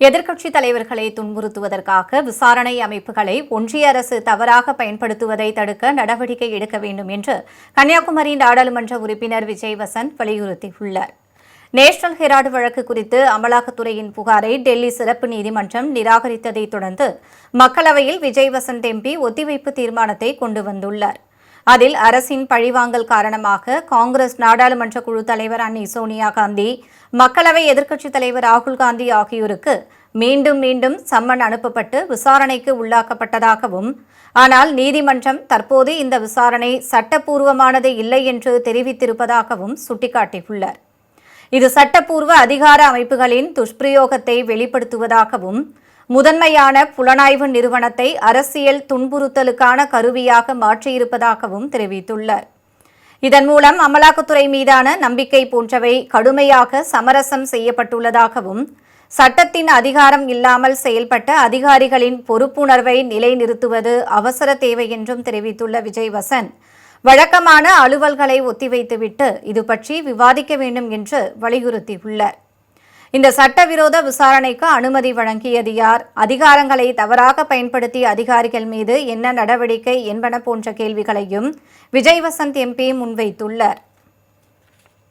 எதிர்க்கட்சித் தலைவர்களை துன்புறுத்துவதற்காக விசாரணை அமைப்புகளை ஒன்றிய அரசு தவறாக பயன்படுத்துவதை தடுக்க நடவடிக்கை எடுக்க வேண்டும் என்று கன்னியாகுமரி நாடாளுமன்ற உறுப்பினர் விஜய் வசந்த் வலியுறுத்தியுள்ளார். நேஷனல் ஹெரால்டு வழக்கு குறித்து அமலாக்கத்துறையின் புகாரை டெல்லி சிறப்பு நீதிமன்றம் நிராகரித்ததைத் தொடர்ந்து மக்களவையில் விஜய் வசந்த் எம்பி ஒத்திவைப்பு தீர்மானத்தை கொண்டு வந்துள்ளார். அதில் அரசின் பழிவாங்கல் காரணமாக காங்கிரஸ் நாடாளுமன்ற குழு தலைவர் அன்னை சோனியா காந்தி, மக்களவை எதிர்க்கட்சித் தலைவர் ராகுல் காந்தி ஆகியோருக்கு மீண்டும் மீண்டும் சம்மன் அனுப்பப்பட்டு விசாரணைக்கு உள்ளாக்கப்பட்டதாகவும், ஆனால் நீதிமன்றம் தற்போது இந்த விசாரணை சட்டப்பூர்வமானது இல்லை என்று தெரிவித்திருப்பதாகவும் சுட்டிக்காட்டியுள்ளார். இது சட்டப்பூர்வ அதிகார அமைப்புகளின் துஷ்பிரயோகத்தை வெளிப்படுத்துவதாகவும், முதன்மையான புலனாய்வு நிறுவனத்தை அரசியல் துன்புறுத்தலுக்கான கருவியாக மாற்றியிருப்பதாகவும் தெரிவித்துள்ளார். இதன் மூலம் அமலாக்கத்துறை மீதான நம்பிக்கை போன்றவை கடுமையாக சமரசம் செய்யப்பட்டுள்ளதாகவும், சட்டத்தின் அதிகாரம் இல்லாமல் செயல்பட்ட அதிகாரிகளின் பொறுப்புணர்வை நிலைநிறுத்துவது அவசர தேவை என்றும் தெரிவித்துள்ள விஜய் வசந்த், வழக்கமான அலுவல்களை ஒத்திவைத்துவிட்டு இது பற்றி விவாதிக்க வேண்டும் என்று வலியுறுத்தியுள்ளார். இந்த சட்டவிரோத விசாரணைக்கு அனுமதி வழங்கியது யார், அதிகாரங்களை தவறாக பயன்படுத்திய அதிகாரிகள் மீது என்ன நடவடிக்கை என்பன போன்ற கேள்விகளையும் விஜய் வசந்த் எம்பி முன்வைத்துள்ளார்.